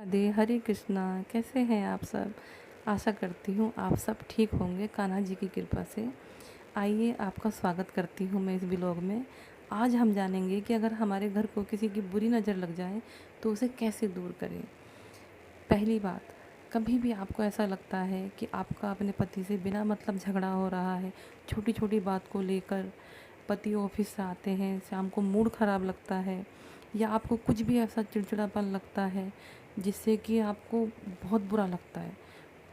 राधे हरे कृष्णा। कैसे हैं आप सब? आशा करती हूँ आप सब ठीक होंगे कान्हा जी की कृपा से। आइए आपका स्वागत करती हूँ मैं इस ब्लॉग में। आज हम जानेंगे कि अगर हमारे घर को किसी की बुरी नज़र लग जाए तो उसे कैसे दूर करें। पहली बात, कभी भी आपको ऐसा लगता है कि आपका अपने पति से बिना मतलब झगड़ा हो रहा है, छोटी छोटी बात को लेकर, पति ऑफिस से आते हैं, शाम को मूड ख़राब लगता है, या आपको कुछ भी ऐसा चिड़चिड़ापन लगता है जिससे कि आपको बहुत बुरा लगता है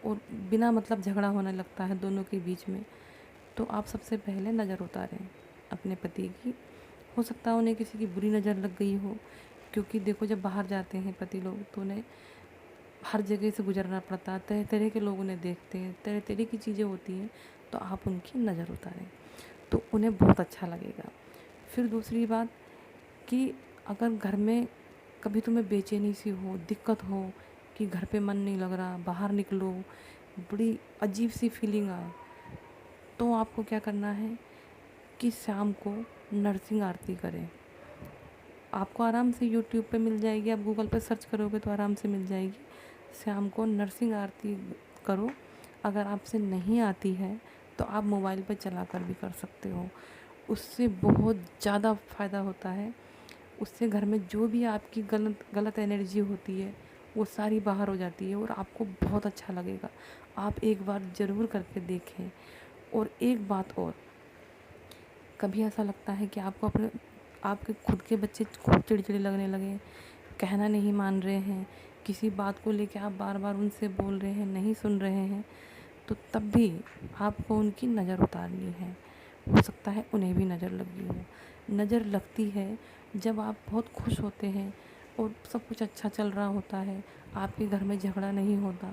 और बिना मतलब झगड़ा होने लगता है दोनों के बीच में, तो आप सबसे पहले नज़र उतारें अपने पति की। हो सकता है उन्हें किसी की बुरी नज़र लग गई हो, क्योंकि देखो जब बाहर जाते हैं पति लोग तो उन्हें हर जगह से गुजरना पड़ता है, तरह तरह के लोग उन्हें देखते हैं, तरह तरह की चीज़ें होती हैं, तो आप उनकी नज़र उतारें तो उन्हें बहुत अच्छा लगेगा। फिर दूसरी बात कि अगर घर में कभी तुम्हें बेचैनी सी हो, दिक्कत हो कि घर पे मन नहीं लग रहा, बाहर निकलो, बड़ी अजीब सी फीलिंग आए, तो आपको क्या करना है कि शाम को नरसिंह आरती करें। आपको आराम से यूट्यूब पे मिल जाएगी, आप गूगल पे सर्च करोगे तो आराम से मिल जाएगी। शाम को नरसिंह आरती करो। अगर आपसे नहीं आती है तो आप मोबाइल पे चला कर भी कर सकते हो। उससे बहुत ज़्यादा फ़ायदा होता है। उससे घर में जो भी आपकी गलत गलत एनर्जी होती है वो सारी बाहर हो जाती है और आपको बहुत अच्छा लगेगा। आप एक बार ज़रूर करके देखें। और एक बात और, कभी ऐसा लगता है कि आपको अपने आपके खुद के बच्चे खूब चिड़चिड़े लगने लगे, कहना नहीं मान रहे हैं, किसी बात को लेके आप बार बार उनसे बोल रहे हैं, नहीं सुन रहे हैं, तो तब भी आपको उनकी नज़र उतारनी है। हो सकता है उन्हें भी नज़र लगी हो। नज़र लगती है जब आप बहुत खुश होते हैं और सब कुछ अच्छा चल रहा होता है, आपके घर में झगड़ा नहीं होता,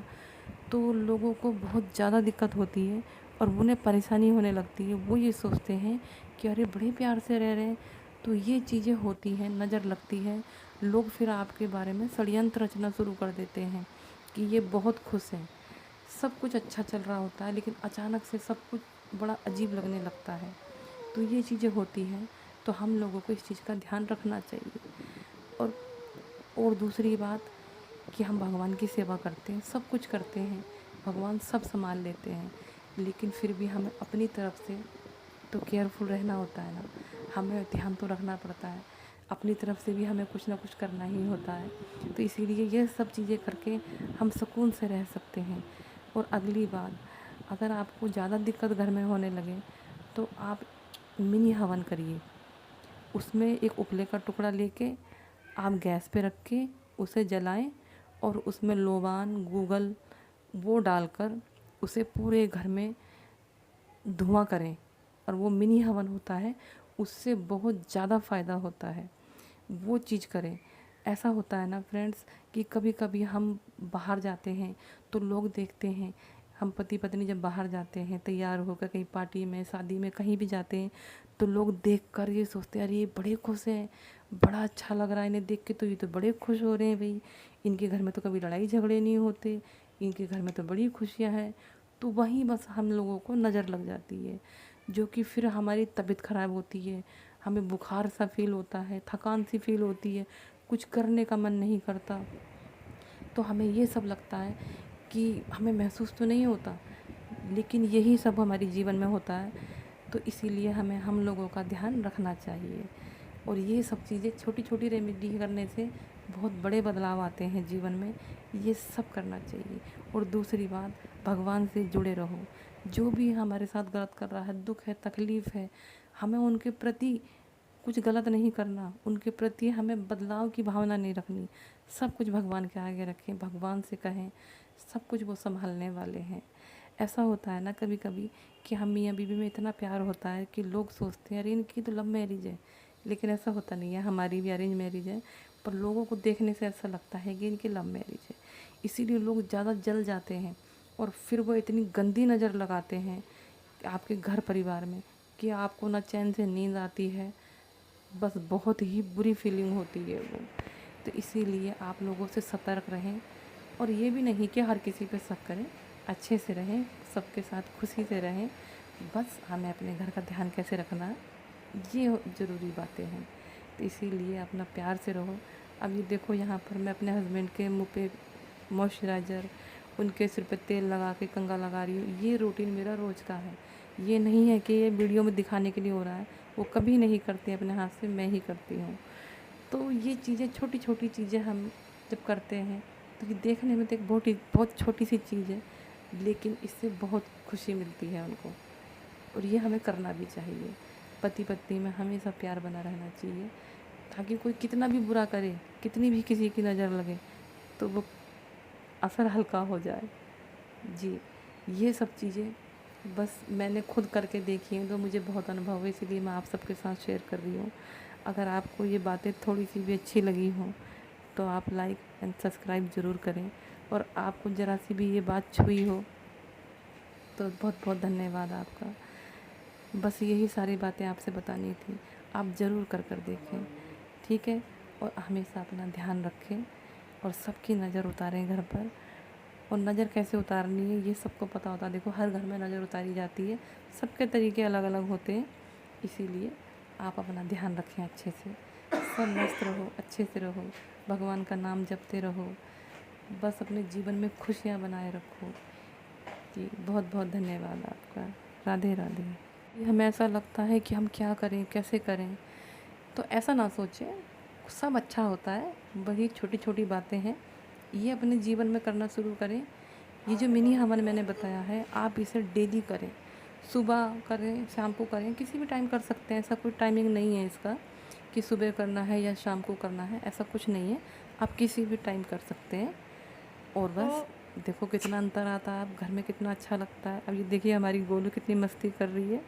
तो लोगों को बहुत ज़्यादा दिक्कत होती है और उन्हें परेशानी होने लगती है। वो ये सोचते हैं कि अरे बड़े प्यार से रह रहे हैं। तो ये चीज़ें होती हैं, नज़र लगती है। लोग फिर आपके बारे में षड्यंत्र रचना शुरू कर देते हैं कि ये बहुत खुश हैं, सब कुछ अच्छा चल रहा होता है लेकिन अचानक से सब कुछ बड़ा अजीब लगने लगता है। तो ये चीज़ें होती हैं, तो हम लोगों को इस चीज़ का ध्यान रखना चाहिए। और दूसरी बात कि हम भगवान की सेवा करते हैं, सब कुछ करते हैं, भगवान सब संभाल लेते हैं, लेकिन फिर भी हमें अपनी तरफ से तो केयरफुल रहना होता है ना, हमें ध्यान तो रखना पड़ता है। अपनी तरफ से भी हमें कुछ ना कुछ करना ही होता है। तो इसीलिए ये सब चीज़ें करके हम सुकून से रह सकते हैं। और अगली बात, अगर आपको ज़्यादा दिक्कत घर में होने लगे तो आप मिनी हवन करिए। उसमें एक उपले का टुकड़ा लेके आप गैस पे रख के उसे जलाएं और उसमें लोबान गूगल वो डालकर उसे पूरे घर में धुआं करें। और वो मिनी हवन होता है, उससे बहुत ज़्यादा फ़ायदा होता है, वो चीज़ करें। ऐसा होता है ना फ्रेंड्स कि कभी कभी हम बाहर जाते हैं तो लोग देखते हैं, हम पति पत्नी जब बाहर जाते हैं तैयार होकर कहीं पार्टी में, शादी में, कहीं भी जाते हैं, तो लोग देख कर ये सोचते हैं अरे ये बड़े खुश हैं, बड़ा अच्छा लग रहा है इन्हें देख के, तो ये तो बड़े खुश हो रहे हैं भाई, इनके घर में तो कभी लड़ाई झगड़े नहीं होते, इनके घर में तो बड़ी खुशियाँ हैं। तो वहीं बस हम लोगों को नज़र लग जाती है, जो कि फिर हमारी तबीयत ख़राब होती है, हमें बुखार सा फील होता है, थकान सी फील होती है, कुछ करने का मन नहीं करता। तो हमें ये सब लगता है कि हमें महसूस तो नहीं होता, लेकिन यही सब हमारे जीवन में होता है। तो इसीलिए हमें हम लोगों का ध्यान रखना चाहिए। और ये सब चीज़ें छोटी छोटी रेमेडी करने से बहुत बड़े बदलाव आते हैं जीवन में, ये सब करना चाहिए। और दूसरी बात, भगवान से जुड़े रहो। जो भी हमारे साथ गलत कर रहा है, दुख है, तकलीफ़ है, हमें उनके प्रति कुछ गलत नहीं करना, उनके प्रति हमें बदलाव की भावना नहीं रखनी। सब कुछ भगवान के आगे रखें, भगवान से कहें, सब कुछ वो संभालने वाले हैं। ऐसा होता है ना कभी कभी कि हम मियाँ बीवी में इतना प्यार होता है कि लोग सोचते हैं अरे इनकी तो लव मैरिज है, लेकिन ऐसा होता नहीं है, हमारी भी अरेंज मैरिज है, पर लोगों को देखने से ऐसा लगता है कि इनकी लव मैरिज है। इसीलिए लोग ज़्यादा जल जाते हैं और फिर वो इतनी गंदी नज़र लगाते हैं आपके घर परिवार में कि आपको ना चैन से नींद आती है, बस बहुत ही बुरी फीलिंग होती है वो। तो इसीलिए आप लोगों से सतर्क रहें और ये भी नहीं कि हर किसी पे शक करें, अच्छे से रहें, सबके साथ खुशी से रहें। बस हमें अपने घर का ध्यान कैसे रखना है, ये ज़रूरी बातें हैं। तो इसीलिए अपना प्यार से रहो, अब ये देखो यहाँ पर मैं अपने हस्बैंड के मुँह पे मॉइस्चराइज़र, उनके सिर पे तेल लगा के कंघा लगा रही हूँ। ये रूटीन मेरा रोज़ का है। ये नहीं है कि ये वीडियो में दिखाने के लिए हो रहा है, वो कभी नहीं करती अपने हाथ से, मैं ही करती हूँ। तो ये चीज़ें छोटी-छोटी चीज़ें हम जब करते हैं, तो ये देखने में तो एक बहुत छोटी-सी चीज़ है, लेकिन इससे बहुत खुशी मिलती है उनको, और ये हमें करना भी चाहिए। पति-पत्नी में हमेशा प्यार बना रहना चाहिए, ताकि कोई कितना भी बुरा करे, कितनी भी किसी की नज़र लगे, तो वो असर हल्का हो जाए। जी, ये सब चीज़ें बस मैंने खुद करके देखी हैं, तो मुझे बहुत अनुभव है, इसीलिए मैं आप सबके साथ शेयर कर रही हूँ। अगर आपको ये बातें थोड़ी-सी भी अच्छी लगी हों, तो आप लाइक एंड सब्सक्राइब ज़रूर करें, और आपको ज़रा-सी भी ये बात छुई हो, तो बहुत-बहुत धन्यवाद आपका। बस यही सारी बातें आपसे बतानी थी। आप ज़रूर कर देखें, ठीक है? और हमेशा अपना ध्यान रखें, और सबकी नज़र उतारें घर पर। और नज़र कैसे उतारनी है ये सबको पता होता है। देखो, हर घर में नज़र उतारी जाती है, सबके तरीके अलग-अलग होते हैं। इसीलिए आप अपना ध्यान रखें अच्छे से। सब मस्त रहो, अच्छे से रहो, भगवान का नाम जपते रहो, बस अपने जीवन में खुशियाँ बनाए रखो। जी, बहुत-बहुत धन्यवाद आपका। राधे राधे। हमें ऐसा लगता है कि हम क्या करें, कैसे करें? तो ऐसा ना सोचें, सब अच्छा होता है, वही छोटी-छोटी बातें हैं, ये अपने जीवन में करना शुरू करें। ये जो मिनी हवन मैंने बताया है, आप इसे डेली करें। सुबह करें, शाम को करें, किसी भी टाइम कर सकते हैं, ऐसा कोई टाइमिंग नहीं है इसका कि सुबह करना है या शाम को करना है, ऐसा कुछ नहीं है। आप किसी भी टाइम कर सकते हैं, और बस देखो कितना अंतर आता है, अब घर में कितना अच्छा लगता है। अब ये देखिए हमारी गोलू कितनी मस्ती कर रही है।